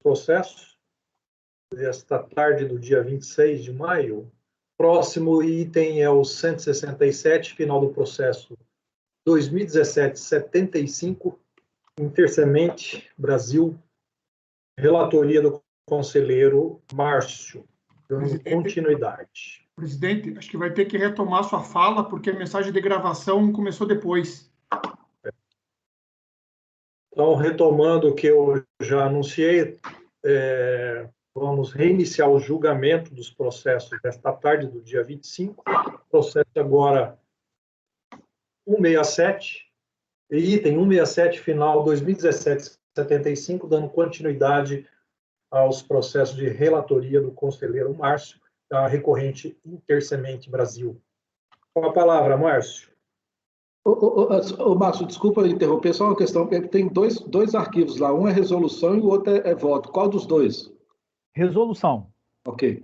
processos desta tarde do dia 26 de maio. Próximo item é o 167, final do processo 2017-75, Intersemente Brasil, relatoria do conselheiro Márcio, dando continuidade. Presidente, acho que vai ter que retomar sua fala, porque a mensagem de gravação começou depois. Então, retomando o que eu já anunciei, vamos reiniciar o julgamento dos processos desta tarde, do dia 25. Processo agora 167, item 167, final 2017-75, dando continuidade aos processos de relatoria do conselheiro Márcio, da recorrente Intersemente Brasil. Com a palavra, Márcio. Márcio, desculpa interromper, só uma questão, porque tem dois arquivos lá, um é resolução e o outro é voto. Qual dos dois? Resolução. Ok.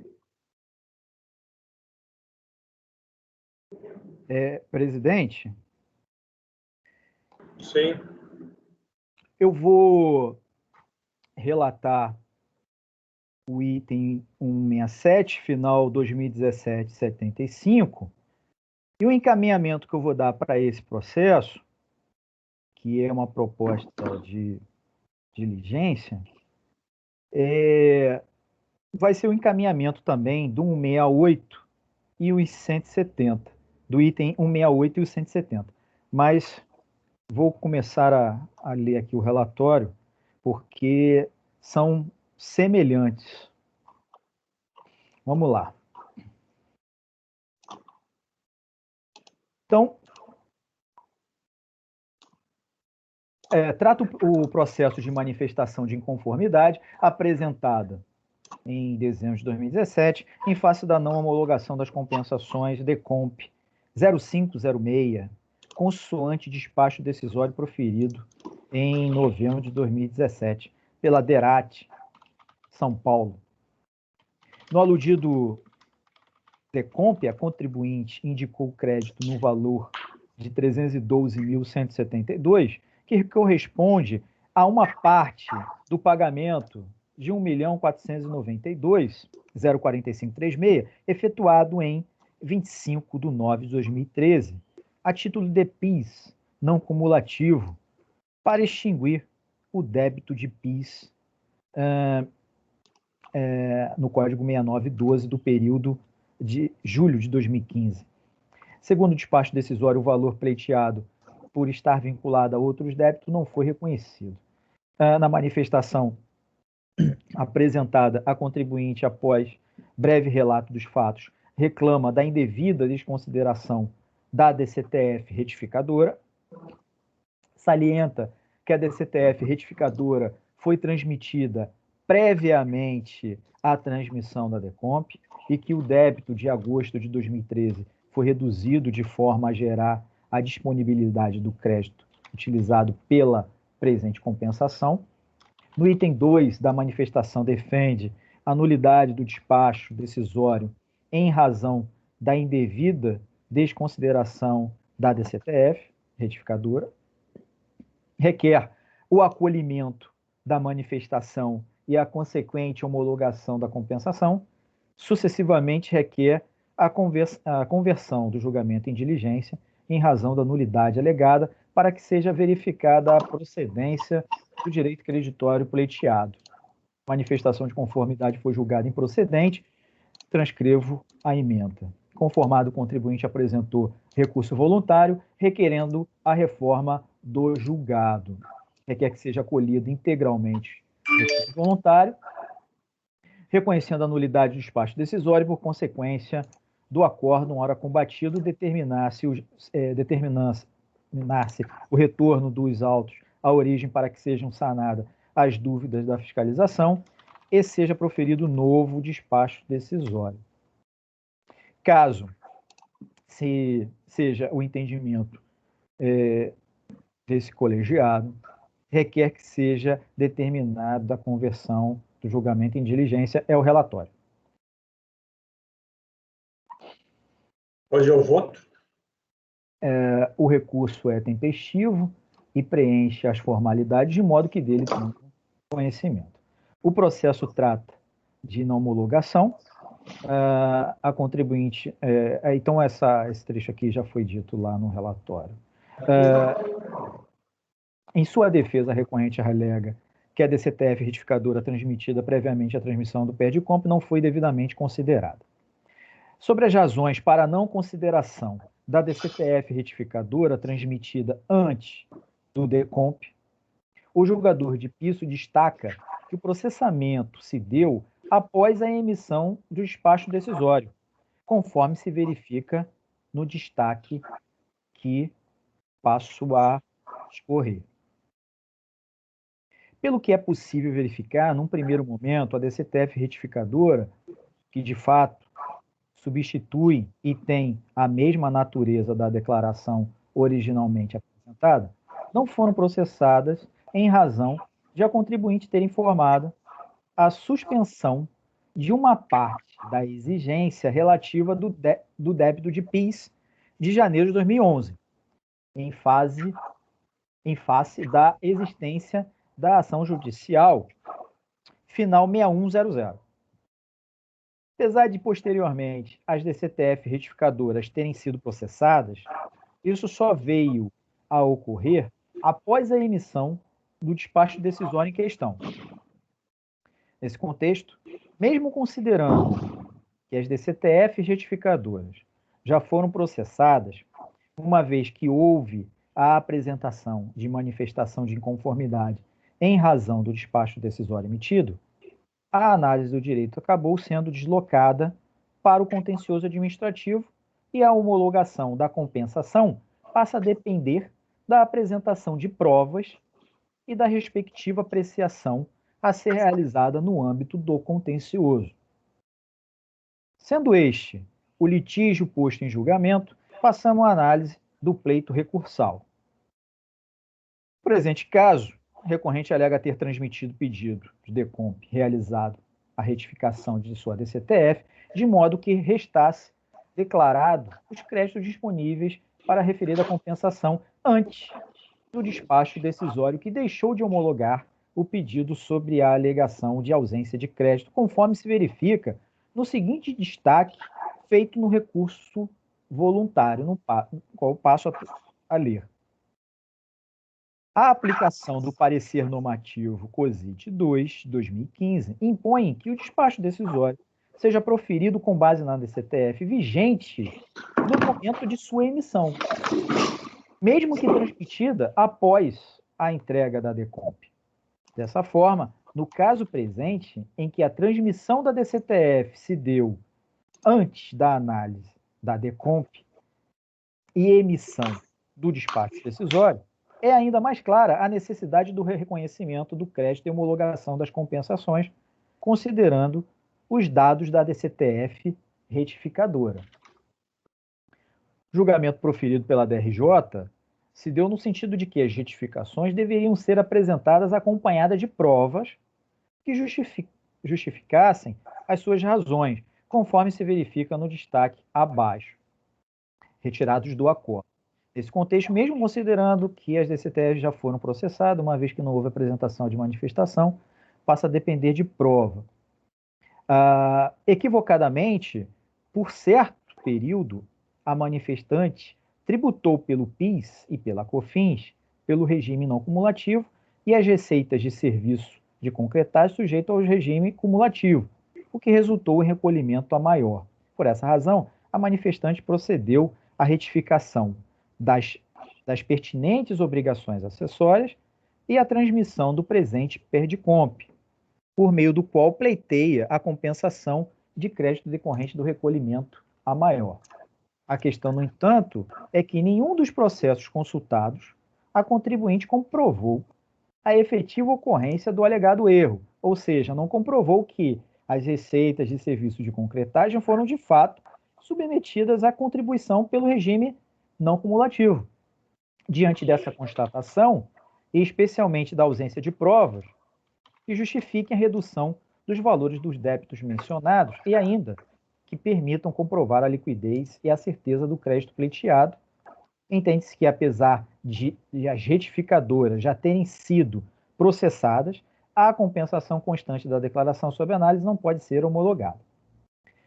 Presidente? Sim. Eu vou relatar o item 167, final 2017-75, e o encaminhamento que eu vou dar para esse processo, que é uma proposta de diligência, vai ser o encaminhamento também do 168 e os 170, do item 168 e os 170. Mas vou começar a ler aqui o relatório, porque são semelhantes. Vamos lá. Então, trata o processo de manifestação de inconformidade apresentada em dezembro de 2017, em face da não homologação das compensações DECOMP 0506, consoante despacho decisório proferido em novembro de 2017, pela DERAT, São Paulo. No aludido DECOMP, a contribuinte indicou o crédito no valor de 312.172, que corresponde a uma parte do pagamento de R$ 1.492.04536, efetuado em 25 de nove de 2013, a título de PIS não cumulativo, para extinguir o débito de PIS no Código 6912 do período de julho de 2015. Segundo o despacho decisório, o valor pleiteado por estar vinculado a outros débitos não foi reconhecido. Na manifestação apresentada, a contribuinte, após breve relato dos fatos, reclama da indevida desconsideração da DCTF retificadora, salienta que a DCTF retificadora foi transmitida previamente à transmissão da DECOMP e que o débito de agosto de 2013 foi reduzido de forma a gerar a disponibilidade do crédito utilizado pela presente compensação. No item 2 da manifestação, defende a nulidade do despacho decisório em razão da indevida desconsideração da DCTF, retificadora. Requer o acolhimento da manifestação e a consequente homologação da compensação. Sucessivamente, requer a conversão do julgamento em diligência em razão da nulidade alegada, para que seja verificada a procedência do direito creditório pleiteado. Manifestação de conformidade foi julgada improcedente, transcrevo a emenda. Conformado, o contribuinte apresentou recurso voluntário, requerendo a reforma do julgado. Requer que seja acolhido integralmente o recurso voluntário, reconhecendo a nulidade do despacho decisório, por consequência do acórdão ora combatido, determinar-se o retorno dos autos à origem para que sejam sanadas as dúvidas da fiscalização e seja proferido novo despacho decisório. Caso seja o entendimento desse colegiado, requer que seja determinada a conversão do julgamento em diligência, é o relatório. Pode ir ao voto? O recurso é tempestivo e preenche as formalidades de modo que dele tenha conhecimento. O processo trata de não homologação. A contribuinte... então, esse trecho aqui já foi dito lá no relatório. Em sua defesa, a recorrente alega que a DCTF retificadora transmitida previamente à transmissão do PERDCOMP não foi devidamente considerada. Sobre as razões para a não consideração da DCTF retificadora transmitida antes do DECOMP, o julgador de piso destaca que o processamento se deu após a emissão do despacho decisório, conforme se verifica no destaque que passo a escorrer. Pelo que é possível verificar, num primeiro momento, a DCTF retificadora, que de fato substitui e tem a mesma natureza da declaração originalmente apresentada, não foram processadas em razão de a contribuinte ter informado a suspensão de uma parte da exigência relativa do débito de PIS de janeiro de 2011, em face da existência da ação judicial final 6100. Apesar de, posteriormente, as DCTF retificadoras terem sido processadas, isso só veio a ocorrer após a emissão do despacho decisório em questão. Nesse contexto, mesmo considerando que as DCTF retificadoras já foram processadas, uma vez que houve a apresentação de manifestação de inconformidade em razão do despacho decisório emitido, a análise do direito acabou sendo deslocada para o contencioso administrativo e a homologação da compensação passa a depender da apresentação de provas e da respectiva apreciação a ser realizada no âmbito do contencioso. Sendo este o litígio posto em julgamento, passamos à análise do pleito recursal. No presente caso, o recorrente alega ter transmitido pedido de DECOMP realizado a retificação de sua DCTF, de modo que restasse declarado os créditos disponíveis para a referida compensação antes do despacho decisório que deixou de homologar o pedido sobre a alegação de ausência de crédito, conforme se verifica no seguinte destaque feito no recurso voluntário, no qual eu passo a ler. A aplicação do parecer normativo COSIT 2, 2015, impõe que o despacho decisório seja proferido com base na DCTF vigente no momento de sua emissão, mesmo que transmitida após a entrega da DECOMP. Dessa forma, no caso presente, em que a transmissão da DCTF se deu antes da análise da DECOMP e emissão do despacho decisório, é ainda mais clara a necessidade do reconhecimento do crédito e homologação das compensações, considerando os dados da DCTF retificadora. O julgamento proferido pela DRJ se deu no sentido de que as retificações deveriam ser apresentadas acompanhadas de provas que justificassem as suas razões, conforme se verifica no destaque abaixo, retirados do acordo. Nesse contexto, mesmo considerando que as DCTF já foram processadas, uma vez que não houve apresentação de manifestação, passa a depender de prova. Equivocadamente, por certo período, a manifestante tributou pelo PIS e pela COFINS pelo regime não cumulativo e as receitas de serviço de concretagem sujeito ao regime cumulativo, o que resultou em recolhimento a maior. Por essa razão, a manifestante procedeu à retificação das pertinentes obrigações acessórias e a transmissão do presente PERDCOMP, por meio do qual pleiteia a compensação de crédito decorrente do recolhimento a maior. A questão, no entanto, é que em nenhum dos processos consultados a contribuinte comprovou a efetiva ocorrência do alegado erro, ou seja, não comprovou que as receitas de serviço de concretagem foram, de fato, submetidas à contribuição pelo regime não cumulativo. Diante dessa constatação, e especialmente da ausência de provas, que justifiquem a redução dos valores dos débitos mencionados e ainda que permitam comprovar a liquidez e a certeza do crédito pleiteado, entende-se que, apesar de as retificadoras já terem sido processadas, a compensação constante da declaração sob análise não pode ser homologada.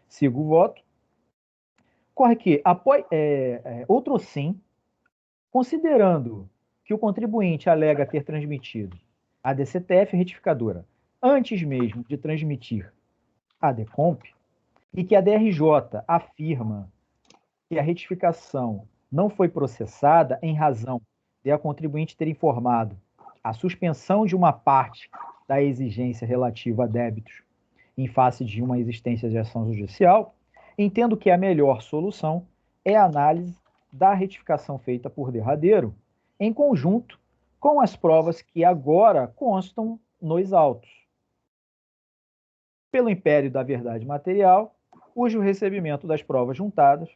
Sigo o voto. Corre que, outrossim, considerando que o contribuinte alega ter transmitido a DCTF retificadora antes mesmo de transmitir a DECOMP, e que a DRJ afirma que a retificação não foi processada em razão de a contribuinte ter informado a suspensão de uma parte da exigência relativa a débitos em face de uma existência de ação judicial, entendo que a melhor solução é a análise da retificação feita por derradeiro, em conjunto com as provas que agora constam nos autos, pelo império da verdade material, cujo recebimento das provas juntadas,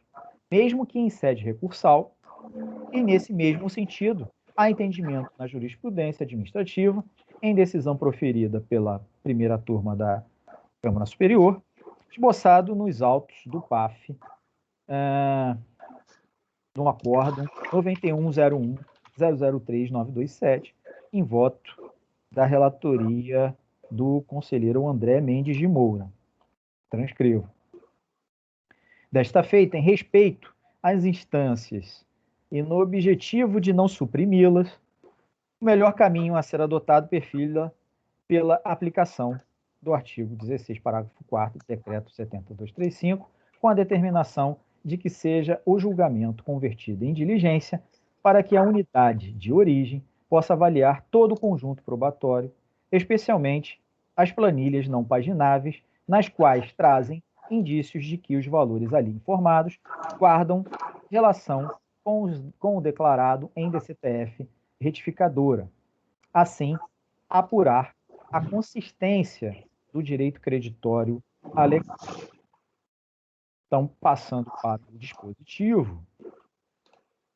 mesmo que em sede recursal, e nesse mesmo sentido, há entendimento na jurisprudência administrativa, em decisão proferida pela primeira turma da Câmara Superior, esboçado nos autos do PAF, no acórdão 9101-003-927, em voto da relatoria do conselheiro André Mendes de Moura. Transcrevo. Desta feita, em respeito às instâncias e no objetivo de não suprimi-las, o melhor caminho a ser adotado perfila pela aplicação do artigo 16, parágrafo 4º do Decreto 70235, com a determinação de que seja o julgamento convertido em diligência para que a unidade de origem possa avaliar todo o conjunto probatório, especialmente as planilhas não pagináveis, nas quais trazem indícios de que os valores ali informados guardam relação com o declarado em DCTF retificadora. Assim, apurar a consistência do direito creditório alegado. Então, passando para o dispositivo,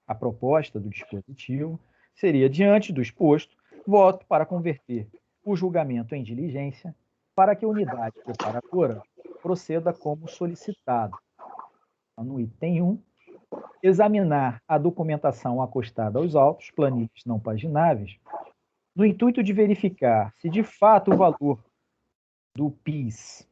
a proposta do dispositivo seria, diante do exposto, voto para converter o julgamento em diligência para que a unidade preparadora proceda como solicitado. No item 1, examinar a documentação acostada aos autos, planilhas não pagináveis, no intuito de verificar se, de fato, o valor do PIS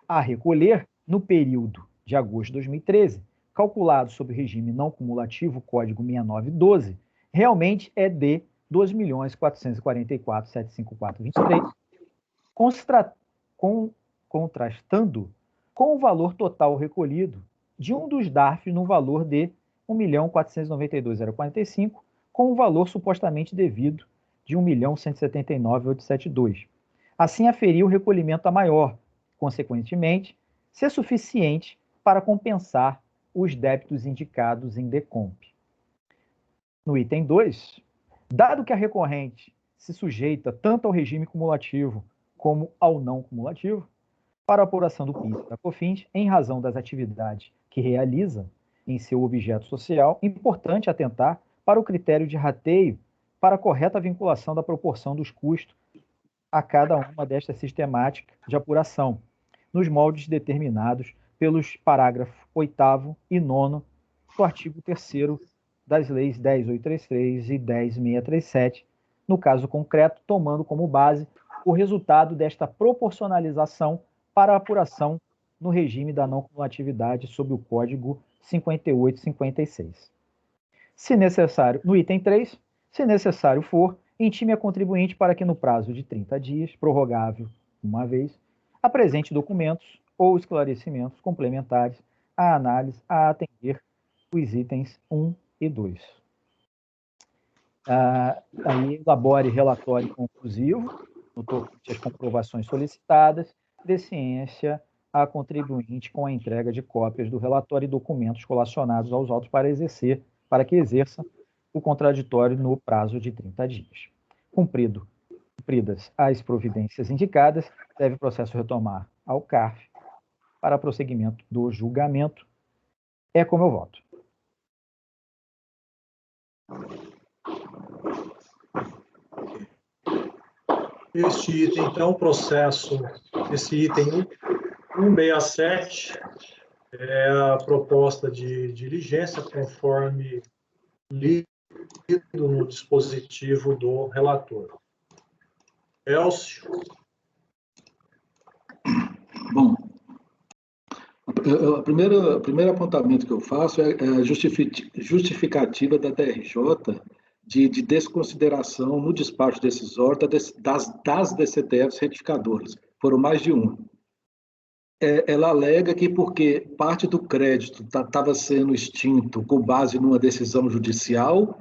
a recolher no período de agosto de 2013, calculado sob o regime não cumulativo, código 6912, realmente é de R$ 2.444.754,23, contrastando com o valor total recolhido de um dos DARFs no valor de R$ 1.492.045, com o valor supostamente devido de R$ 1.179.872. Assim, aferir o recolhimento a maior, consequentemente, ser suficiente para compensar os débitos indicados em DECOMP. No item 2, dado que a recorrente se sujeita tanto ao regime cumulativo como ao não cumulativo, para a apuração do PIS e da COFINS, em razão das atividades que realiza em seu objeto social, importante atentar para o critério de rateio para a correta vinculação da proporção dos custos a cada uma destas sistemáticas de apuração, nos moldes determinados pelos parágrafos 8º e 9º do artigo 3º das leis 10.833 e 10.637, no caso concreto, tomando como base o resultado desta proporcionalização para a apuração no regime da não cumulatividade sob o Código 5856. Se necessário, no item 3, se necessário for, intime a contribuinte para que no prazo de 30 dias, prorrogável uma vez, apresente documentos ou esclarecimentos complementares à análise a atender os itens 1 e 2. Aí elabore relatório conclusivo, no tocante às comprovações solicitadas, de ciência a contribuinte com a entrega de cópias do relatório e documentos colacionados aos autos para que exerça o contraditório no prazo de 30 dias. Cumpridas as providências indicadas, deve o processo retomar ao CARF para prosseguimento do julgamento. É como eu voto. Este item, então, esse item 167 é a proposta de diligência conforme lido no dispositivo do relator. Elcio. Bom, o primeiro apontamento que eu faço é a justificativa da DRJ de desconsideração no despacho decisório das DCTFs retificadoras. Foram mais de uma. Ela alega que porque parte do crédito estava sendo extinto com base numa decisão judicial,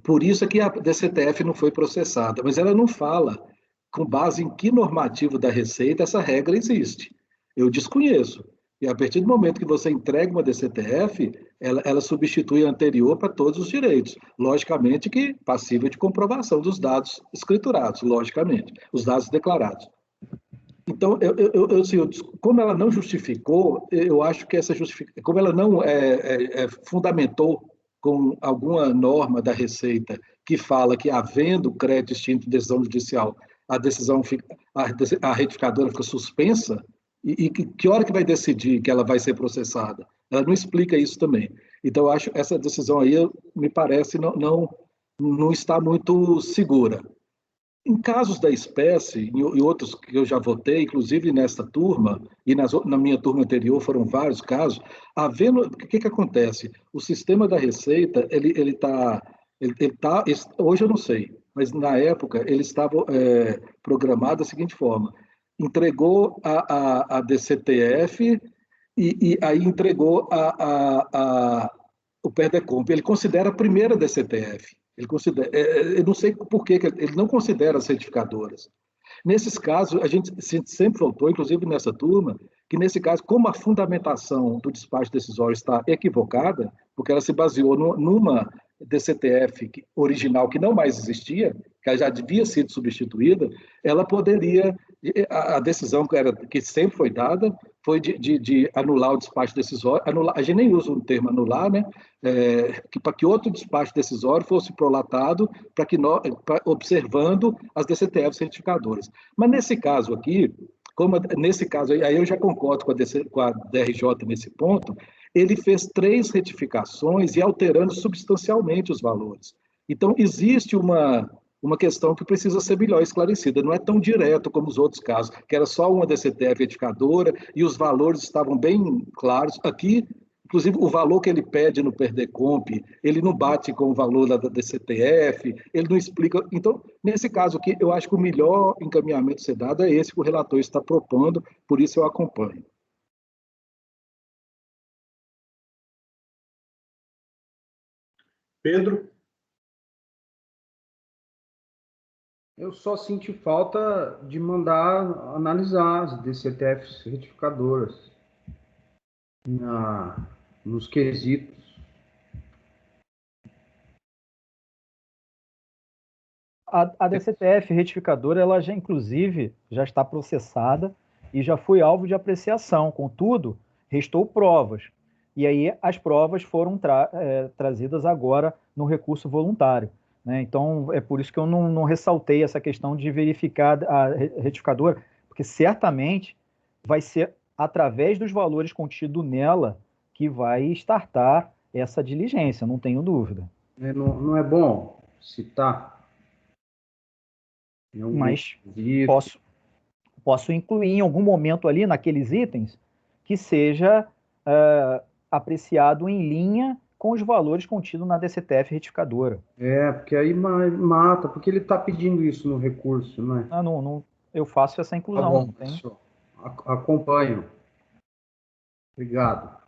por isso é que a DCTF não foi processada. Mas ela não fala com base em que normativo da Receita essa regra existe. Eu desconheço. E a partir do momento que você entrega uma DCTF, ela substitui a anterior para todos os direitos. Logicamente que passível de comprovação dos dados escriturados, logicamente, os dados declarados. Então, como ela não justificou, eu acho que essa justificação, como ela não fundamentou com alguma norma da Receita que fala que, havendo crédito extinto de decisão judicial, a retificadora fica suspensa, e que hora que vai decidir que ela vai ser processada? Ela não explica isso também. Então, eu acho que essa decisão aí, me parece, não está muito segura. Em casos da espécie, e outros que eu já votei, inclusive nesta turma, e na minha turma anterior foram vários casos, o que acontece? O sistema da Receita, hoje eu não sei, mas na época ele estava programado da seguinte forma: entregou a DCTF e aí entregou o PERDECOMP. Ele considera a primeira DCTF. Eu não sei por que ele não considera as certificadoras. Nesses casos, a gente sempre voltou, inclusive nessa turma, que nesse caso, como a fundamentação do despacho decisório está equivocada, porque ela se baseou numa DCTF original que não mais existia, que ela já havia sido substituída, ela poderia, a decisão que sempre foi dada, foi de anular o despacho decisório. A gente nem usa o termo anular, né? Para que outro despacho decisório fosse prolatado, observando as DCTFs certificadoras. Mas nesse caso aqui, aí eu já concordo com a DRJ nesse ponto, ele fez 3 retificações e alterando substancialmente os valores. Então, existe uma questão que precisa ser melhor esclarecida. Não é tão direto como os outros casos, que era só uma DCTF retificadora e os valores estavam bem claros. Aqui, inclusive, o valor que ele pede no PERDECOMP, ele não bate com o valor da DCTF, ele não explica. Então, nesse caso aqui, eu acho que o melhor encaminhamento a ser dado é esse que o relator está propondo, por isso eu acompanho. Pedro? Eu só senti falta de mandar analisar as DCTFs retificadoras nos quesitos. A DCTF retificadora, ela já, inclusive, já está processada e já foi alvo de apreciação. Contudo, restou provas. E aí as provas foram trazidas agora no recurso voluntário, né? Então, é por isso que eu não ressaltei essa questão de verificar a retificadora, porque certamente vai ser através dos valores contidos nela que vai startar essa diligência, não tenho dúvida. Não é bom citar? Mas posso incluir em algum momento ali naqueles itens que seja apreciado em linha com os valores contidos na DCTF retificadora. Porque aí mata, porque ele está pedindo isso no recurso, né? Não, eu faço essa inclusão. Tá bom, acompanho. Obrigado.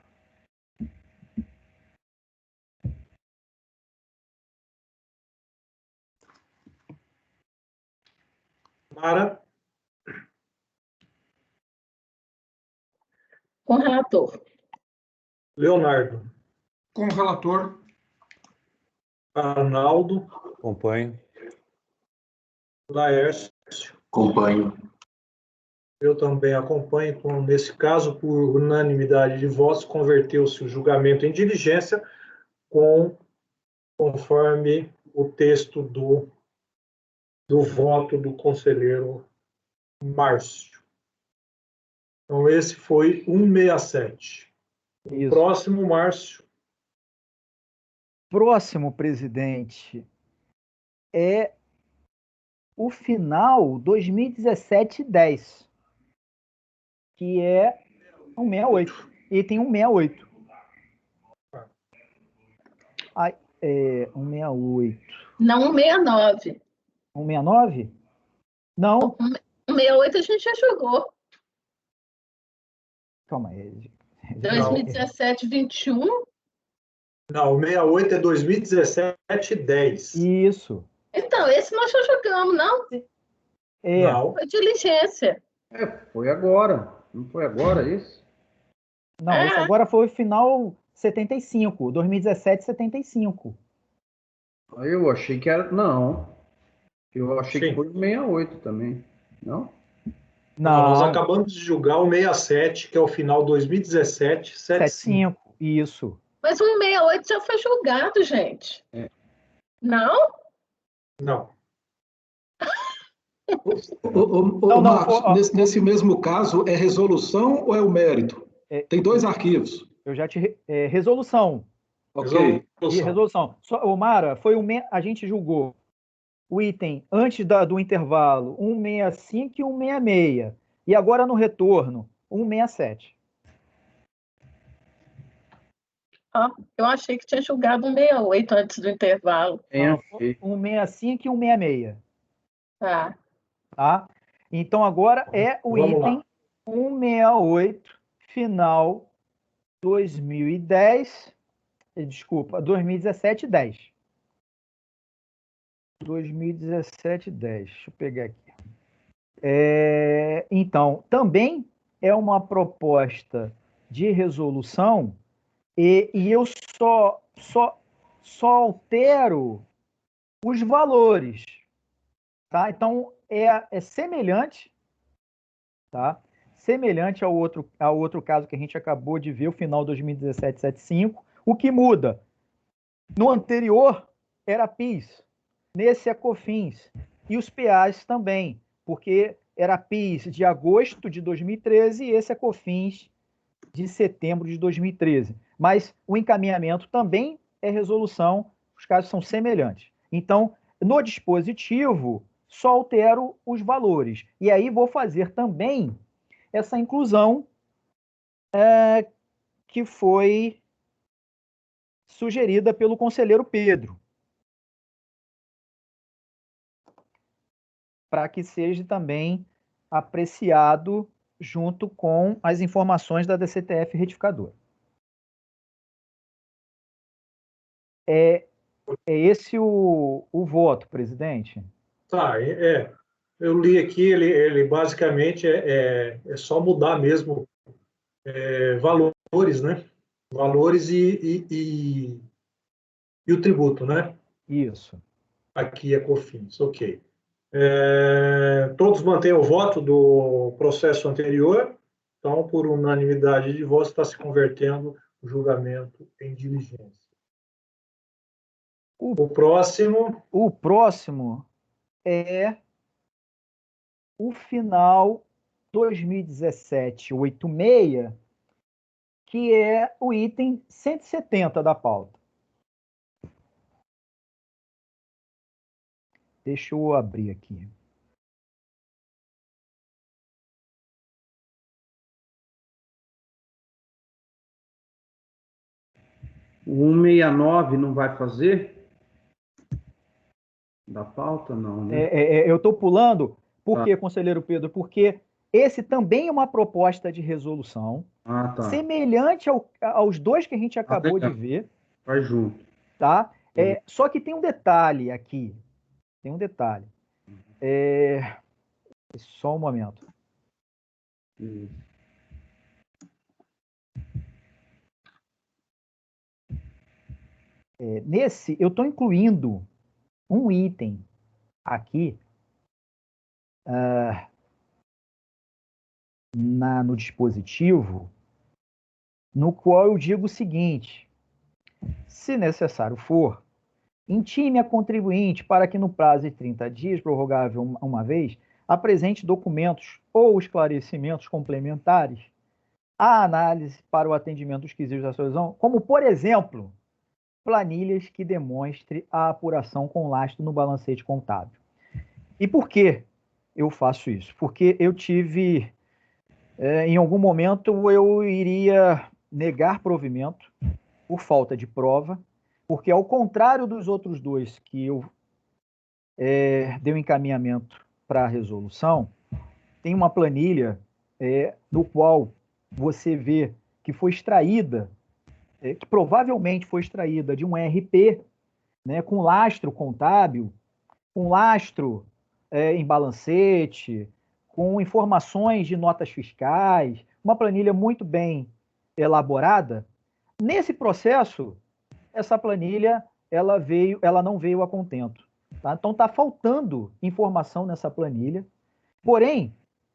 Mara? Com o relator. Leonardo? Com o relator. Arnaldo? Acompanho. Laércio? Acompanho. Eu também acompanho. Então, nesse caso, por unanimidade de votos, converteu-se o julgamento em diligência conforme o texto do voto do conselheiro Márcio. Então, esse foi 167. O próximo, Márcio. Próximo, presidente, é o final 2017-10, que é 168. E tem 168. Aí, 168. Não, 169. 169? Não. 168 a gente já jogou. Calma aí. 2017, 21. Não, o 68 é 2017-10. Isso. Então, esse nós já jogamos, não? Não. Foi diligência. Foi agora. Não foi agora isso? Não, esse agora foi o final 75, 2017-75. Aí eu achei que era. Não. Eu achei Sim. que foi o 68 também. Não? Não, nós acabamos de julgar o 67, que é o final 2017-75. 75, isso. Mas o 168 já foi julgado, gente. Não? Não. Marcos, nesse mesmo caso, é resolução ou é o mérito? Tem dois arquivos. Eu já te... resolução. Ok. Resolução. Mara, a gente julgou o item antes do intervalo 165 e 166. E agora no retorno, 167. Eu achei que tinha julgado 168 antes do intervalo. 165 e 166. Tá. Então agora é o Vamos item lá. 168, final 2010. Desculpa, 2017-10. 2017-10. Deixa eu pegar aqui. Então, também é uma proposta de resolução e eu só altero os valores. Tá? Então, é semelhante, tá? Semelhante ao outro caso que a gente acabou de ver, o final 2017-75. O que muda? No anterior era PIS, nesse é COFINS. E os PAs também, porque era PIS de agosto de 2013 e esse é COFINS de setembro de 2013. Mas o encaminhamento também é resolução, os casos são semelhantes. Então, no dispositivo, só altero os valores. E aí vou fazer também essa inclusão que foi sugerida pelo conselheiro Pedro, para que seja também apreciado junto com as informações da DCTF retificadora. É esse o voto, presidente? Tá, eu li aqui, ele basicamente é só mudar mesmo valores, né? Valores e o tributo, né? Isso. Aqui é COFINS, ok. Todos mantêm o voto do processo anterior, então, por unanimidade de votos, está se convertendo o julgamento em diligência. O próximo é o final 2017-86, que é o item 170 da pauta. Deixa eu abrir aqui. O 169 não vai fazer? Da pauta, não, né? Eu estou pulando, por quê, conselheiro Pedro? Porque esse também é uma proposta de resolução, semelhante aos dois que a gente acabou de ver. Vai junto. Tá? Só que tem um detalhe aqui. Tem um detalhe. Só um momento. Nesse, eu estou incluindo um item aqui no dispositivo, no qual eu digo o seguinte: se necessário for, intime a contribuinte para que no prazo de 30 dias, prorrogável uma vez, apresente documentos ou esclarecimentos complementares à análise para o atendimento dos quesitos da resolução, como, por exemplo, planilhas que demonstre a apuração com lastro no balancete contábil. E por que eu faço isso? Porque eu tive, em algum momento, eu iria negar provimento por falta de prova, porque ao contrário dos outros dois que eu dei um encaminhamento para a resolução, tem uma planilha no qual você vê que foi extraída, que provavelmente foi extraída de um RP, né, com lastro contábil, com lastro em balancete, com informações de notas fiscais, uma planilha muito bem elaborada. Nesse processo, essa planilha ela não veio a contento. Tá? Então está faltando informação nessa planilha. Porém,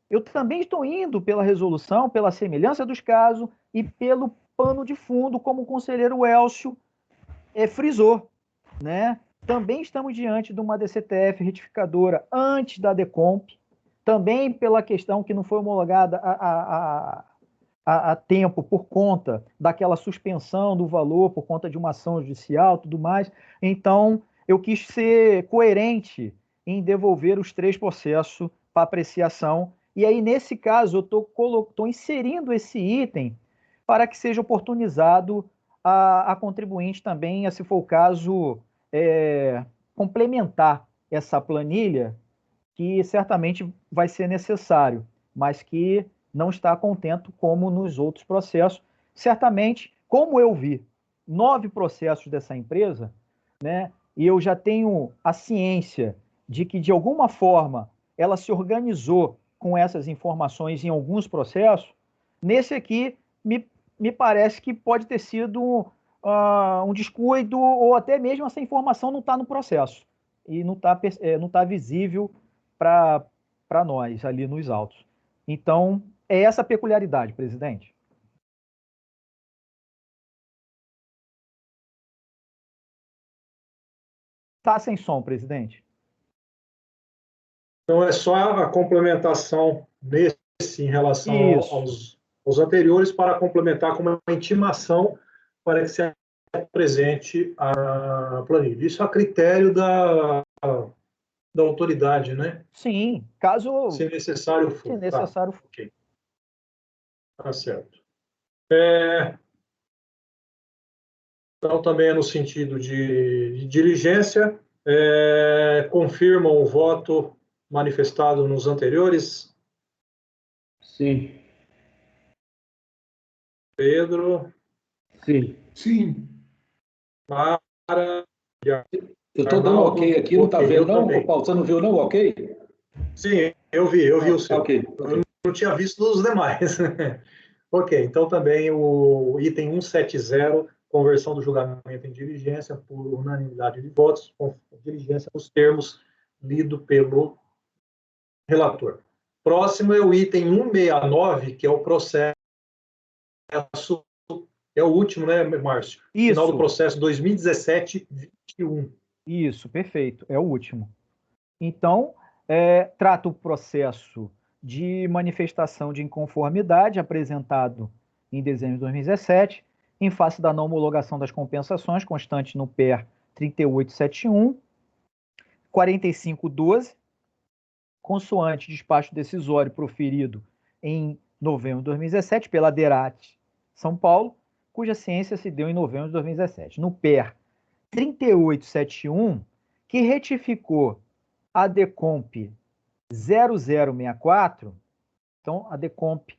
eu também estou indo pela resolução, pela semelhança dos casos e pelo pano de fundo, como o conselheiro Elcio frisou, né? Também estamos diante de uma DCTF retificadora antes da DECOMP, também pela questão que não foi homologada a tempo por conta daquela suspensão do valor, por conta de uma ação judicial, tudo mais. Então, eu quis ser coerente em devolver os 3 processos para apreciação. E aí, nesse caso, eu estou inserindo esse item para que seja oportunizado a contribuinte também, se for o caso, complementar essa planilha, que certamente vai ser necessário, mas que não está contento como nos outros processos. Certamente, como eu vi 9 processos dessa empresa, né, e eu já tenho a ciência de que, de alguma forma, ela se organizou com essas informações em alguns processos, nesse aqui me parece que pode ter sido um descuido, ou até mesmo essa informação não está no processo e não tá visível para nós ali nos autos. Então, é essa a peculiaridade, presidente. Está sem som, presidente. Então, é só a complementação nesse em relação aos anteriores para complementar com uma intimação para que se apresente a planilha. Isso a critério da autoridade, né? Sim, caso se necessário for. Se necessário for. Okay. Tá certo. Então, também é no sentido de diligência, confirmam o voto manifestado nos anteriores? Sim. Pedro? Sim. Sim. Mara? Eu estou dando ok aqui, não está vendo, não? Também. O Paulo, você não viu, não? Ok? Sim, eu vi o seu. Ok. Eu não tinha visto os demais. Ok, então também o item 170, conversão do julgamento em diligência por unanimidade de votos, com diligência nos termos lido pelo relator. Próximo é o item 169, que é o processo, é o último, né, Márcio? Isso. Final do processo 2017-21. Isso, perfeito, é o último. Então, trata o processo de manifestação de inconformidade apresentado em dezembro de 2017, em face da não homologação das compensações constante no PER 3871, 4512, consoante despacho decisório proferido em novembro de 2017 pela DERAT São Paulo, cuja ciência se deu em novembro de 2017. No PER 3871, que retificou a DECOMP 0064, então a DECOMP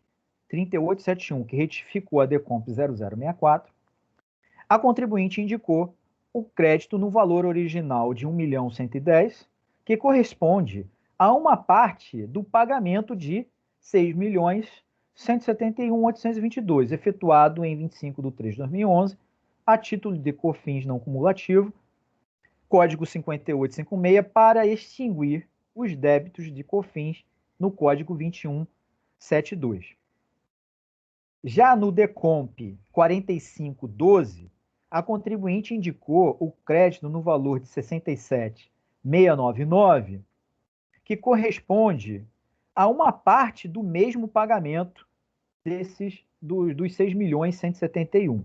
3871, que retificou a DECOMP 0064, a contribuinte indicou o crédito no valor original de 1.110.000, que corresponde a uma parte do pagamento de 6.171.822, efetuado em 25 de 3 de 2011, a título de COFINS não cumulativo, Código 5856, para extinguir os débitos de COFINS no Código 2172. Já no DECOMP 4512, a contribuinte indicou o crédito no valor de 67.699, que corresponde a uma parte do mesmo pagamento dos 6.171.000,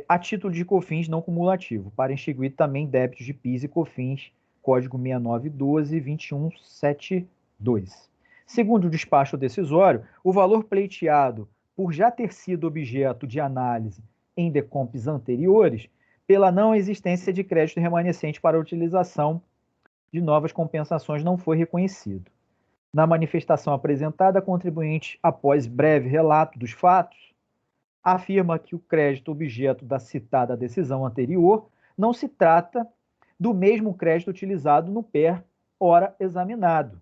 a título de COFINS não cumulativo, para extinguir também débitos de PIS e COFINS código 6912-2172. Segundo o despacho decisório, o valor pleiteado por já ter sido objeto de análise em decompes anteriores, pela não existência de crédito remanescente para a utilização de novas compensações, não foi reconhecido. Na manifestação apresentada, a contribuinte, após breve relato dos fatos, afirma que o crédito objeto da citada decisão anterior não se trata do mesmo crédito utilizado no PER ora examinado.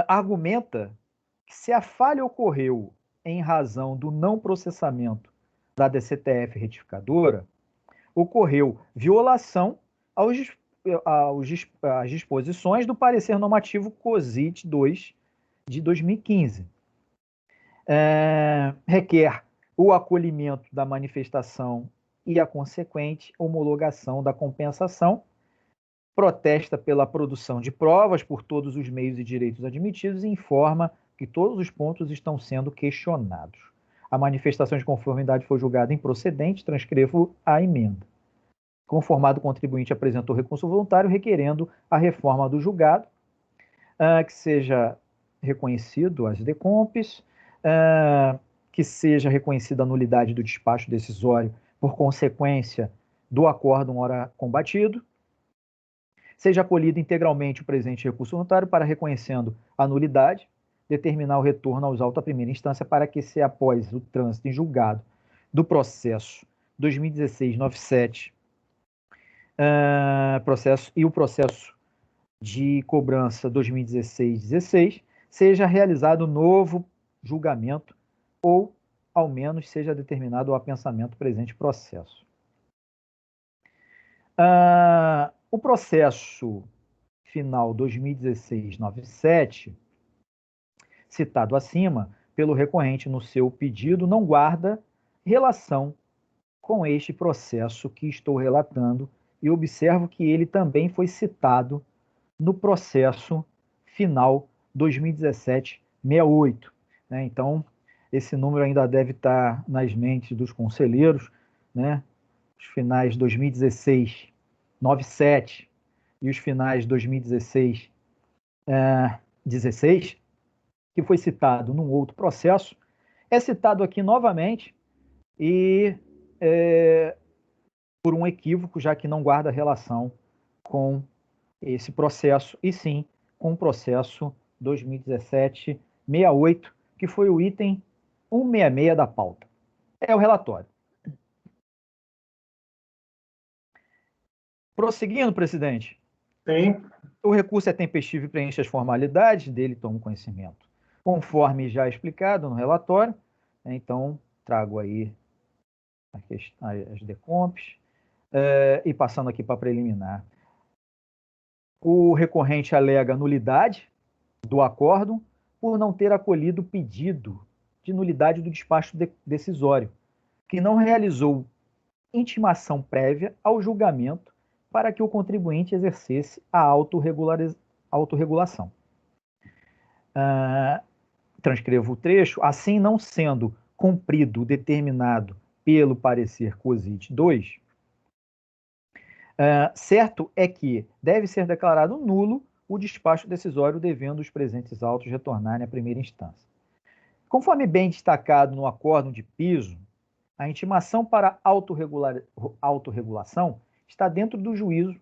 Argumenta que se a falha ocorreu em razão do não processamento da DCTF retificadora, ocorreu violação às disposições do parecer normativo COSIT 2 de 2015. Requer o acolhimento da manifestação e a consequente homologação da compensação, protesta pela produção de provas por todos os meios e direitos admitidos e informa que todos os pontos estão sendo questionados. A manifestação de conformidade foi julgada improcedente, transcrevo a emenda. Conformado, o contribuinte apresentou recurso voluntário requerendo a reforma do julgado, que seja reconhecido as decompes, que seja reconhecida a nulidade do despacho decisório por consequência do acórdão ora combatido, seja acolhido integralmente o presente recurso voluntário para, reconhecendo a nulidade, determinar o retorno aos autos à primeira instância para que, se após o trânsito em julgado do processo 2016-97, processo e o processo de cobrança 2016-16, seja realizado novo julgamento ou, ao menos, seja determinado o apensamento presente processo. O processo final 2016-97, citado acima pelo recorrente no seu pedido, não guarda relação com este processo que estou relatando e observo que ele também foi citado no processo final 2017-68. Né? Então, esse número ainda deve estar nas mentes dos conselheiros, né? Os finais 2016-97 e os finais 2016-16, que foi citado num outro processo, é citado aqui novamente e por um equívoco, já que não guarda relação com esse processo, e sim com o processo 2017-68, que foi o item 166 da pauta. É o relatório. Prosseguindo, presidente. Sim. O recurso é tempestivo e preenche as formalidades, dele tomo conhecimento. Conforme já explicado no relatório, então trago aí as decompes, e passando aqui para preliminar. O recorrente alega nulidade do acórdão por não ter acolhido o pedido de nulidade do despacho decisório, que não realizou intimação prévia ao julgamento para que o contribuinte exercesse a autorregulação. Transcrevo o trecho. Assim, não sendo cumprido o determinado pelo parecer COSIT 2, certo é que deve ser declarado nulo o despacho decisório, devendo os presentes autos retornarem à primeira instância. Conforme bem destacado no acórdão de piso, a intimação para autorregulação está dentro do juízo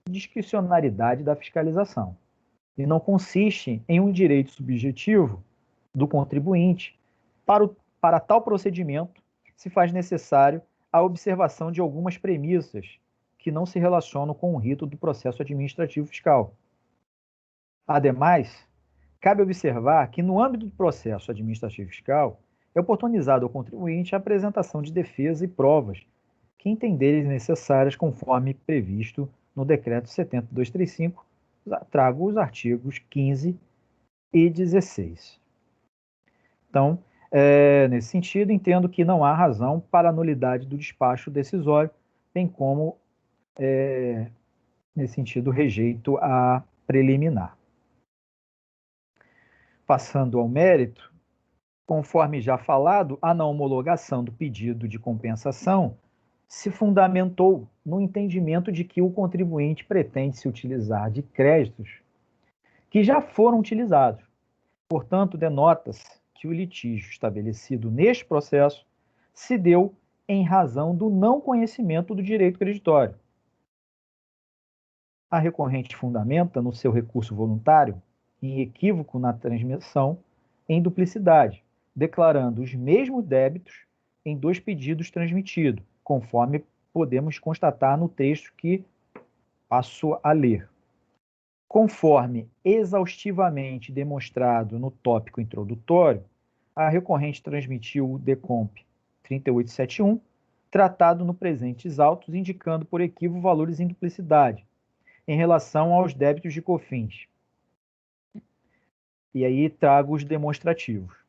de discricionariedade da fiscalização e não consiste em um direito subjetivo do contribuinte. Para tal procedimento, se faz necessário a observação de algumas premissas que não se relacionam com o rito do processo administrativo fiscal. Ademais, cabe observar que, no âmbito do processo administrativo fiscal, é oportunizado ao contribuinte a apresentação de defesa e provas que entenderem necessárias conforme previsto no Decreto 70.235, trago os artigos 15 e 16. Então, nesse sentido, entendo que não há razão para a nulidade do despacho decisório, bem como, nesse sentido, rejeito a preliminar. Passando ao mérito, conforme já falado, a não homologação do pedido de compensação se fundamentou no entendimento de que o contribuinte pretende se utilizar de créditos que já foram utilizados. Portanto, denota-se que o litígio estabelecido neste processo se deu em razão do não conhecimento do direito creditório. A recorrente fundamenta no seu recurso voluntário em equívoco na transmissão em duplicidade, declarando os mesmos débitos em dois pedidos transmitidos, conforme podemos constatar no texto que passo a ler. Conforme exaustivamente demonstrado no tópico introdutório, a recorrente transmitiu o DECOMP 3871, tratado no presentes autos, indicando por equívoco valores em duplicidade, em relação aos débitos de COFINS. E aí trago os demonstrativos.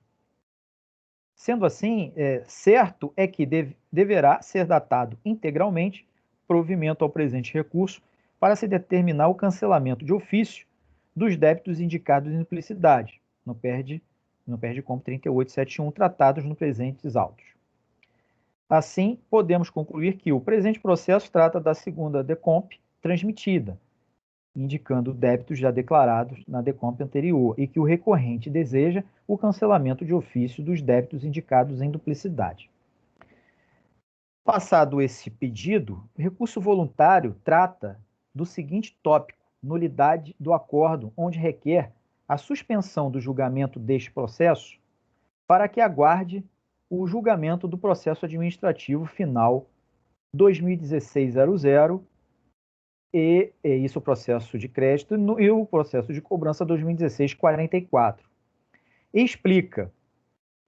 Sendo assim, certo é que deverá ser datado integralmente provimento ao presente recurso para se determinar o cancelamento de ofício dos débitos indicados em duplicidade, no PERD COMP 3871, tratados no presentes autos. Assim, podemos concluir que o presente processo trata da segunda DECOMP transmitida, indicando débitos já declarados na DECOMP anterior, e que o recorrente deseja o cancelamento de ofício dos débitos indicados em duplicidade. Passado esse pedido, o recurso voluntário trata do seguinte tópico: nulidade do acordo, onde requer a suspensão do julgamento deste processo para que aguarde o julgamento do processo administrativo final 2016-00 e isso o processo de crédito e o processo de cobrança 2016-44. Explica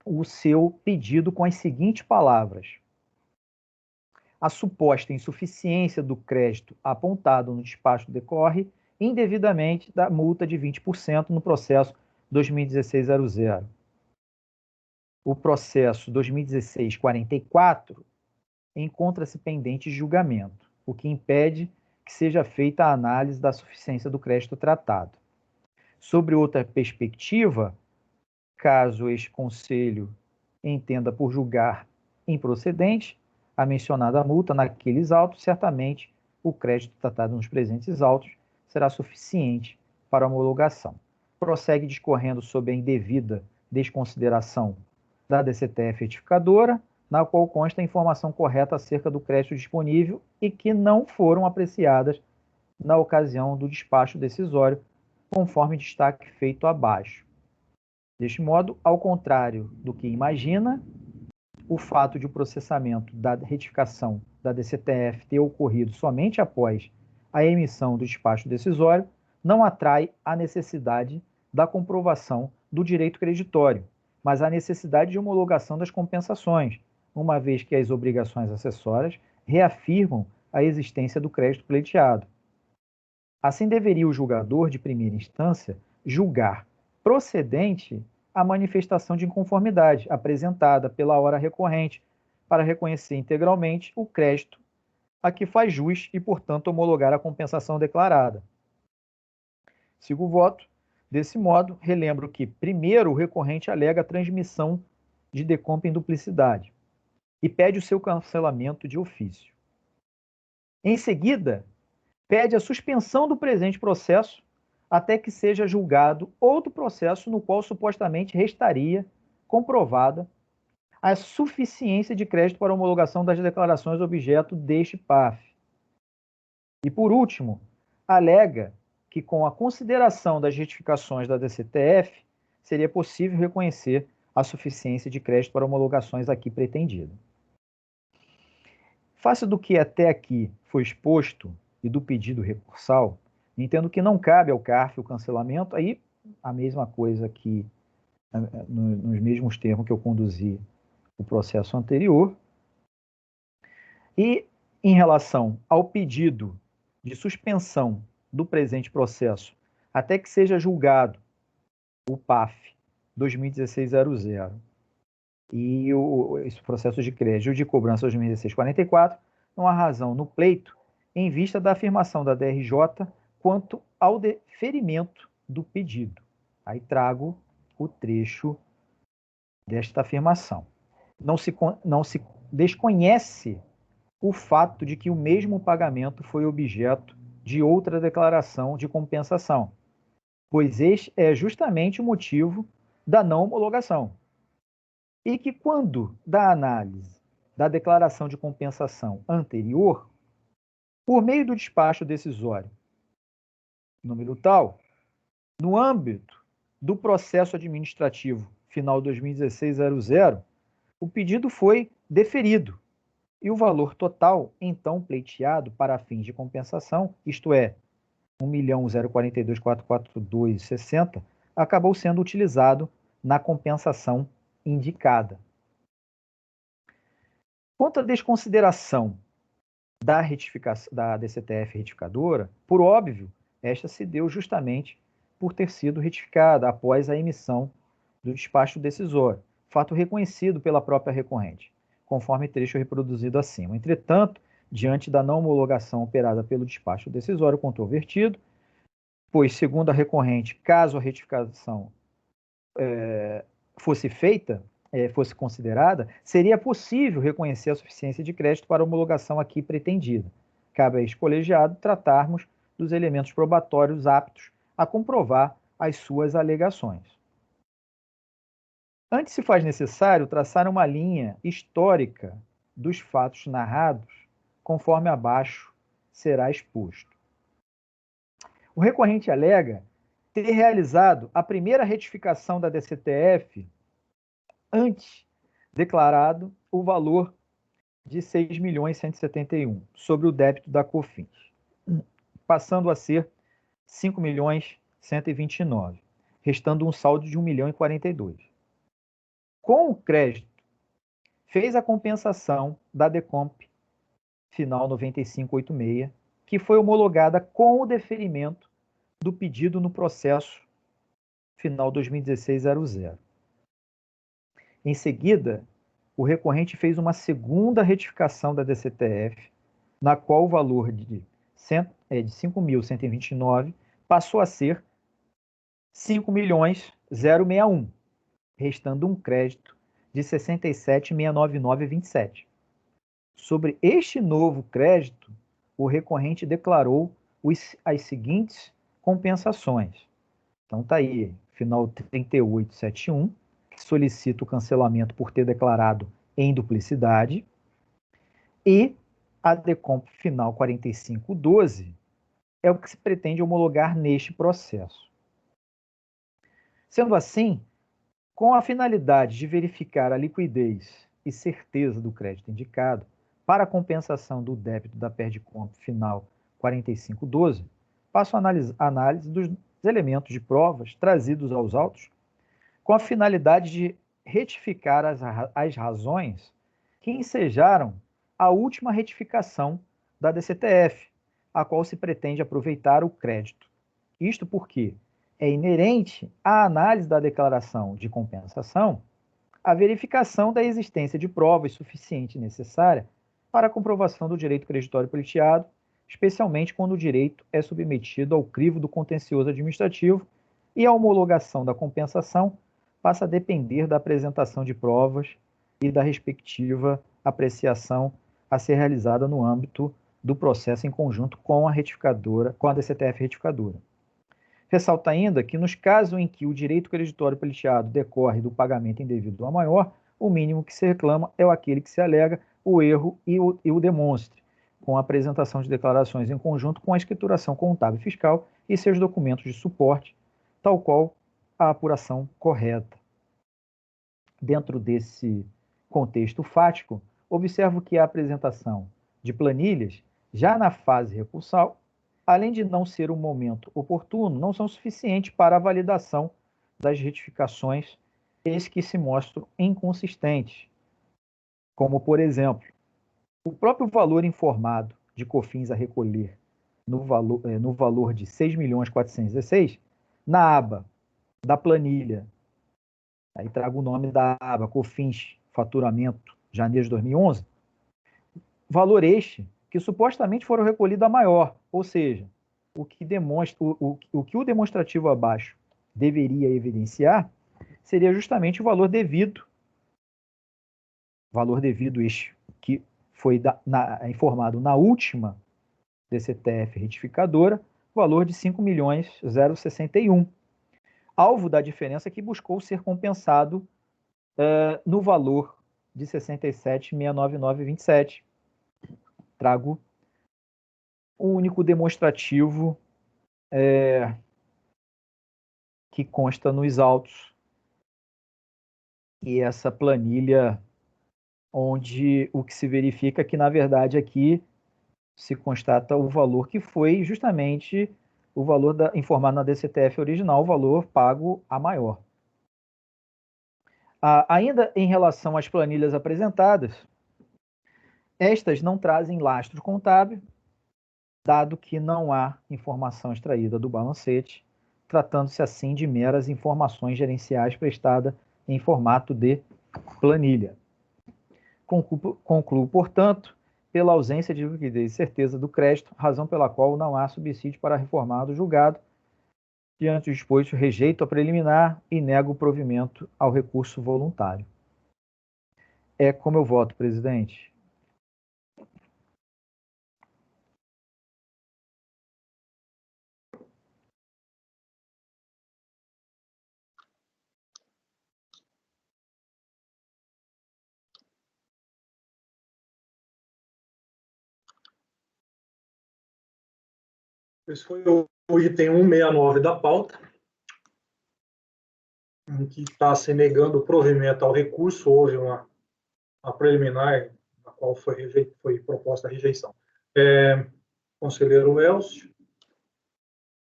o seu pedido com as seguintes palavras: a suposta insuficiência do crédito apontado no despacho decorre indevidamente da multa de 20% no processo 2016-00. O processo 2016-44 encontra-se pendente de julgamento, o que impede que seja feita a análise da suficiência do crédito tratado. Sobre outra perspectiva, caso este Conselho entenda por julgar improcedente a mencionada multa naqueles autos, certamente o crédito tratado nos presentes autos será suficiente para a homologação. Prossegue discorrendo sobre a indevida desconsideração da DCTF retificadora, na qual consta a informação correta acerca do crédito disponível e que não foram apreciadas na ocasião do despacho decisório, conforme destaque feito abaixo. Deste modo, ao contrário do que imagina, o fato de o processamento da retificação da DCTF ter ocorrido somente após a emissão do despacho decisório não atrai a necessidade da comprovação do direito creditório, mas a necessidade de homologação das compensações, uma vez que as obrigações acessórias reafirmam a existência do crédito pleiteado. Assim, deveria o julgador de primeira instância julgar procedente a manifestação de inconformidade apresentada pela hora recorrente para reconhecer integralmente o crédito a que faz jus e, portanto, homologar a compensação declarada. Sigo o voto. Desse modo, relembro que, primeiro, o recorrente alega a transmissão de DECOMP em duplicidade e pede o seu cancelamento de ofício. Em seguida, pede a suspensão do presente processo até que seja julgado outro processo no qual supostamente restaria comprovada a suficiência de crédito para a homologação das declarações objeto deste PAF. E, por último, alega que, com a consideração das retificações da DCTF, seria possível reconhecer a suficiência de crédito para homologações aqui pretendidas. Face do que até aqui foi exposto e do pedido recursal, entendo que não cabe ao CARF o cancelamento, aí a mesma coisa que, nos mesmos termos que eu conduzi o processo anterior. E, em relação ao pedido de suspensão do presente processo, até que seja julgado o PAF 2016-00 e esse processo de crédito de cobrança 2016-44, não há razão no pleito em vista da afirmação da DRJ quanto ao deferimento do pedido. Aí trago o trecho desta afirmação. Não se desconhece o fato de que o mesmo pagamento foi objeto de outra declaração de compensação, pois este é justamente o motivo da não homologação. E que quando da análise da declaração de compensação anterior, por meio do despacho decisório número tal, no âmbito do processo administrativo final 2016-00, o pedido foi deferido e o valor total, então pleiteado para fins de compensação, isto é, R$ 1.042.442,60, acabou sendo utilizado na compensação indicada. Quanto à desconsideração da DCTF retificadora, por óbvio, esta se deu justamente por ter sido retificada após a emissão do despacho decisório, fato reconhecido pela própria recorrente, conforme trecho reproduzido acima. Entretanto, diante da não homologação operada pelo despacho decisório controvertido, pois, segundo a recorrente, caso a retificação fosse feita, fosse considerada, seria possível reconhecer a suficiência de crédito para a homologação aqui pretendida. Cabe a este colegiado tratarmos dos elementos probatórios aptos a comprovar as suas alegações. Antes se faz necessário traçar uma linha histórica dos fatos narrados, conforme abaixo será exposto. O recorrente alega ter realizado a primeira retificação da DCTF antes declarado o valor de 6.171 sobre o débito da COFINS, passando a ser 5.129, restando um saldo de 1.042. Com o crédito, fez a compensação da DECOMP final 9586, que foi homologada com o deferimento do pedido no processo final 2016-00. Em seguida, o recorrente fez uma segunda retificação da DCTF, na qual o valor de 5.129 passou a ser 5.061, restando um crédito de 67.699,27. Sobre este novo crédito, o recorrente declarou as seguintes compensações. Então está aí, final 3871, que solicita o cancelamento por ter declarado em duplicidade, e a DECOMP final 4512 é o que se pretende homologar neste processo. Sendo assim, com a finalidade de verificar a liquidez e certeza do crédito indicado para a compensação do débito da PERDCOMP final 4512, passo a análise dos elementos de provas trazidos aos autos com a finalidade de retificar as razões que ensejaram a última retificação da DCTF, a qual se pretende aproveitar o crédito. Isto porque é inerente à análise da declaração de compensação a verificação da existência de provas suficiente e necessária para a comprovação do direito creditório pleiteado, especialmente quando o direito é submetido ao crivo do contencioso administrativo e a homologação da compensação passa a depender da apresentação de provas e da respectiva apreciação a ser realizada no âmbito do processo em conjunto com a DCTF retificadora. Ressalta ainda que, nos casos em que o direito creditório pleiteado decorre do pagamento indevido a maior, o mínimo que se reclama é aquele que se alega o erro e o demonstre, com a apresentação de declarações em conjunto com a escrituração contábil e fiscal e seus documentos de suporte, tal qual a apuração correta. Dentro desse contexto fático, observo que a apresentação de planilhas, já na fase recursal, além de não ser um momento oportuno, não são suficientes para a validação das retificações, eis que se mostram inconsistentes, como, por exemplo, o próprio valor informado de COFINS a recolher no valor de 6.416, na aba da planilha, aí trago o nome da aba COFINS Faturamento Janeiro de 2011, valor este que supostamente foram recolhidos a maior, ou seja, o que o demonstrativo abaixo deveria evidenciar seria justamente o valor devido este que foi informado na última DCTF retificadora, valor de 5.061.061. Alvo da diferença que buscou ser compensado no valor de 67.699,27. Trago o único demonstrativo que consta nos autos, e essa planilha onde o que se verifica é que, na verdade, aqui se constata o valor que foi justamente o valor informado na DCTF original, o valor pago a maior. Ainda em relação às planilhas apresentadas, estas não trazem lastro contábil, dado que não há informação extraída do balancete, tratando-se assim de meras informações gerenciais prestadas em formato de planilha. Concluo, portanto, pela ausência de liquidez e certeza do crédito, razão pela qual não há subsídio para reformado julgado. Diante do disposto, rejeito a preliminar e nego o provimento ao recurso voluntário. É como eu voto, presidente. Esse foi o item 169 da pauta, em que está se negando o provimento ao recurso. Houve uma preliminar, na qual foi proposta a rejeição. Conselheiro Elcio.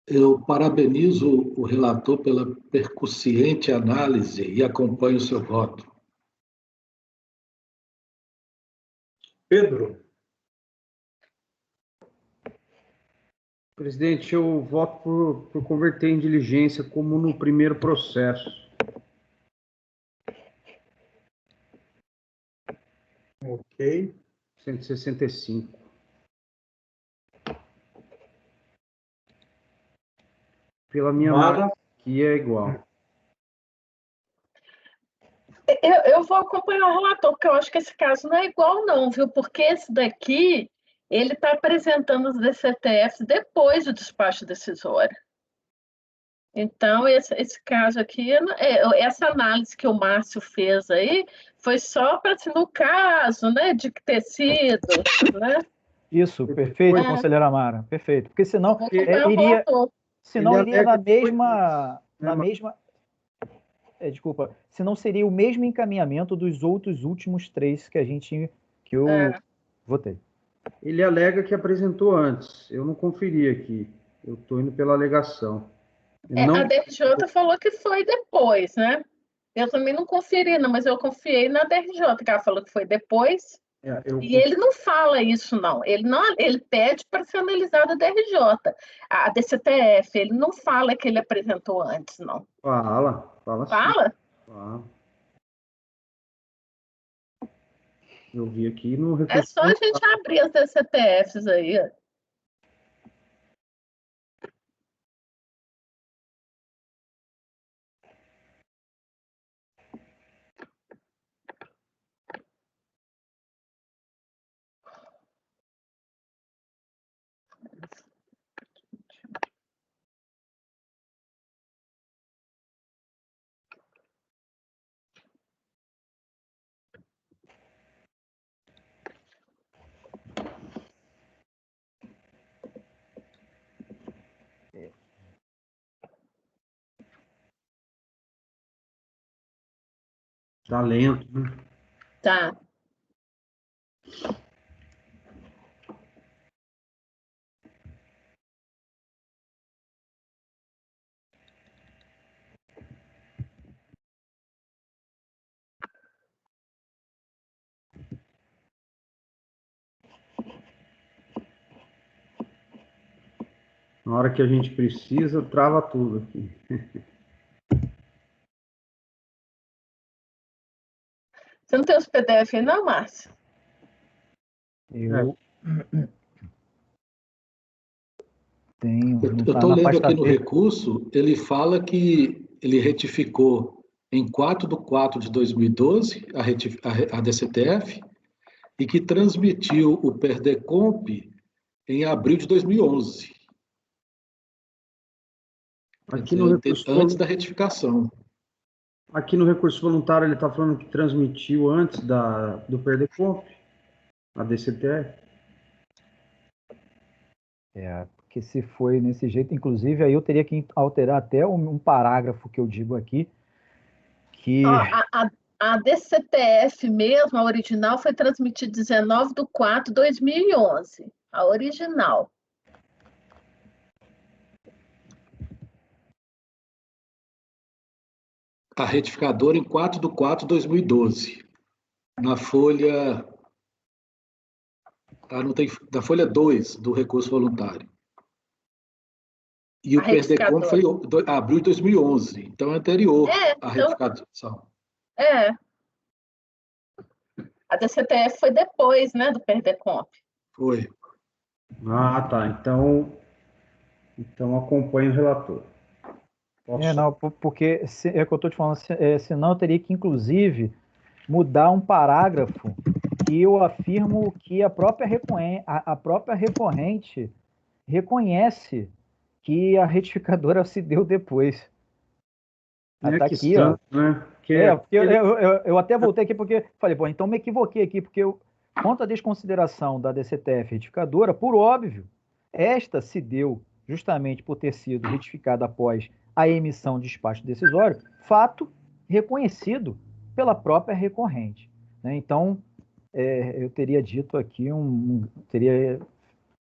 Eu parabenizo o relator pela percussiente análise e acompanho o seu voto. Pedro. Presidente, eu voto por converter em diligência como no primeiro processo. Ok. 165. Pela minha marca, que é igual. Eu vou acompanhar o relator, porque eu acho que esse caso não é igual, não, viu? Porque esse daqui, ele está apresentando os DCTFs depois do despacho decisório. Então, esse caso aqui, essa análise que o Márcio fez aí, foi só para, assim, no caso, né, de ter sido, né? Isso, perfeito, conselheira Amara, perfeito. Porque senão iria na mesma, desculpa, senão seria o mesmo encaminhamento dos outros últimos 3 que eu votei. Ele alega que apresentou antes. Eu não conferi aqui. Eu estou indo pela alegação. A DRJ falou que foi depois, né? Eu também não conferi, não, mas eu confiei na DRJ, que ela falou que foi depois. E ele não fala isso, não. Ele pede para ser analisada a DRJ. A DCTF, ele não fala que ele apresentou antes, não. Fala sim. Fala? Fala. Eu vi aqui no recurso. É só a gente abrir as DCTFs aí. Tá lento, né? Tá. Na hora que a gente precisa, trava tudo aqui. Você não tem os PDF aí, não, Márcio? Eu tenho. Eu estou lendo aqui no recurso, ele fala que ele retificou em 4/4 de 2012 a DCTF e que transmitiu o PERDECOMP em abril de 2011. Aqui no recurso Antes da retificação. Aqui no recurso voluntário ele está falando que transmitiu antes do PERDECOMP, a DCTF. Porque se foi nesse jeito, inclusive, aí eu teria que alterar até um parágrafo que eu digo aqui, que... A DCTF mesmo, a original, foi transmitida 19/4/2011. A original. A retificadora em 4/4/2012. Na folha... não tem, da folha 2 do recurso voluntário. E o PERDECOMP foi abril de 2011, então é anterior à retificação. A DCTF foi depois, né, do PERDECOMP. Foi. Ah, tá. Então acompanho o relator. Não, porque é o que eu estou te falando, senão eu teria que, inclusive, mudar um parágrafo que eu afirmo que a própria recorrente reconhece que a retificadora se deu depois. Tá aqui, ó. Né? Porque eu até voltei aqui porque falei, bom, então me equivoquei aqui, porque quanto à desconsideração da DCTF retificadora, por óbvio, esta se deu justamente por ter sido retificada após a emissão de despacho decisório, fato reconhecido pela própria recorrente, né? Então, eu teria dito aqui teria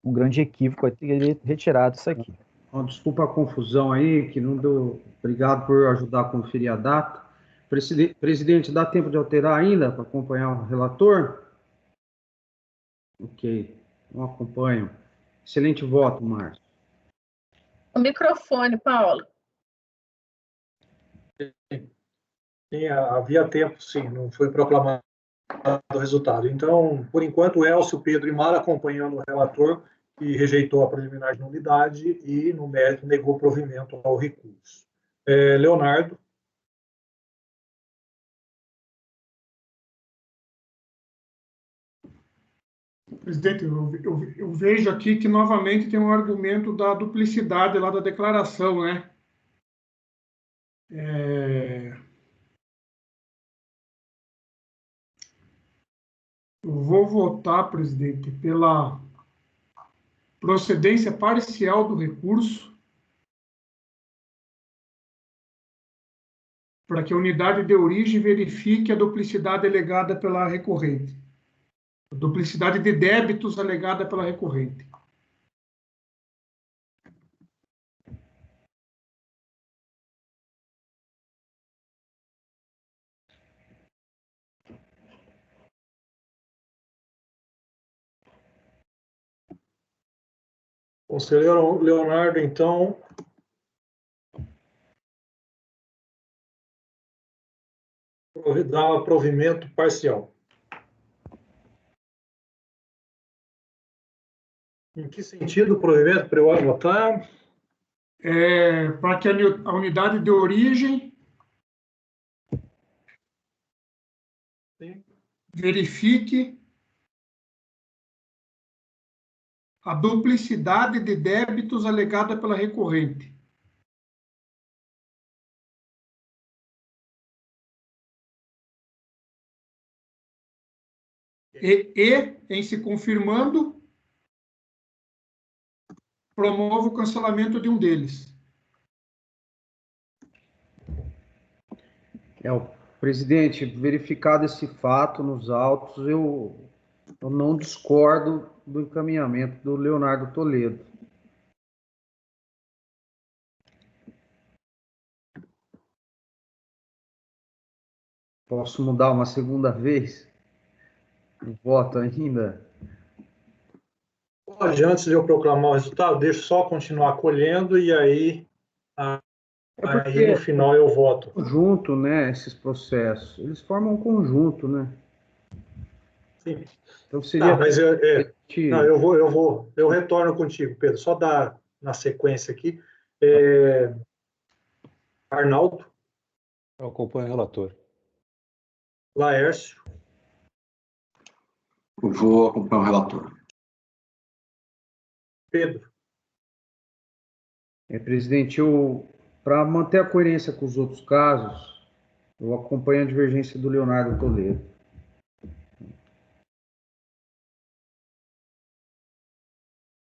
um grande equívoco, eu teria retirado isso aqui. Desculpa a confusão aí, que não deu. Obrigado por ajudar a conferir a data. Presidente, dá tempo de alterar ainda para acompanhar o relator? Ok, não acompanho. Excelente voto, Márcio. O microfone, Paulo. Sim, havia tempo, sim, não foi proclamado o resultado. Então, por enquanto, Elcio, Pedro e Mara acompanhando o relator, que rejeitou a preliminar de nulidade e, no mérito, negou provimento ao recurso. Leonardo. Presidente, eu vejo aqui que novamente tem um argumento da duplicidade lá da declaração, né? Eu vou votar, presidente, pela procedência parcial do recurso para que a unidade de origem verifique a duplicidade alegada pela recorrente. A duplicidade de débitos alegada pela recorrente. Conselheiro Leonardo, então. Dá provimento parcial. Em que sentido o provimento para eu votar? Para que a unidade de origem verifique a duplicidade de débitos alegada pela recorrente. Em se confirmando, promove o cancelamento de um deles. Presidente, verificado esse fato nos autos, eu não discordo do encaminhamento do Leonardo Toledo. Posso mudar uma segunda vez? O voto ainda? Pode, antes de eu proclamar o resultado, deixa eu só continuar colhendo e aí no final eu voto. Conjunto, né, esses processos, eles formam um conjunto, né? Sim. Então seria... Mas eu retorno contigo, Pedro, só dar na sequência aqui. Arnaldo. Eu acompanho o relator. Laércio. Eu vou acompanhar o relator. Pedro. Presidente, para manter a coerência com os outros casos, eu acompanho a divergência do Leonardo Toledo.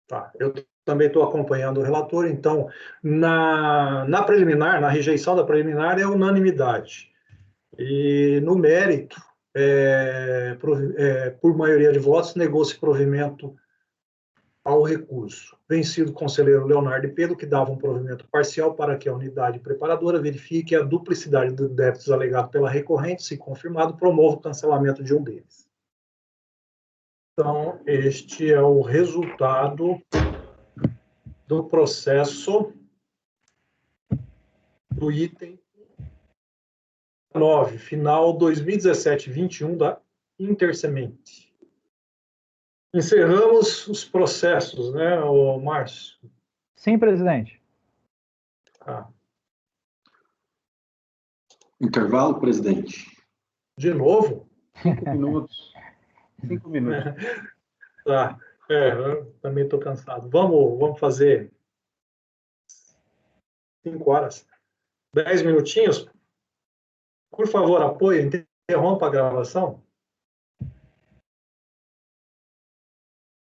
Tá, eu também estou acompanhando o relator, então, na preliminar, na rejeição da preliminar, é unanimidade. E no mérito, por maioria de votos, negou-se provimento ao recurso. Vencido o conselheiro Leonardo Pedro, que dava um provimento parcial para que a unidade preparadora verifique a duplicidade de débitos alegados pela recorrente, se confirmado, promova o cancelamento de um deles. Então, este é o resultado do processo do item 9, final 2017-21 da Intersemente. Encerramos os processos, né, Márcio? Sim, presidente. Tá. Intervalo, presidente. De novo? 5 minutos. 5 minutos. Tá. Eu também estou cansado. Vamos fazer 5 horas. 10 minutinhos? Por favor, apoio, interrompa a gravação.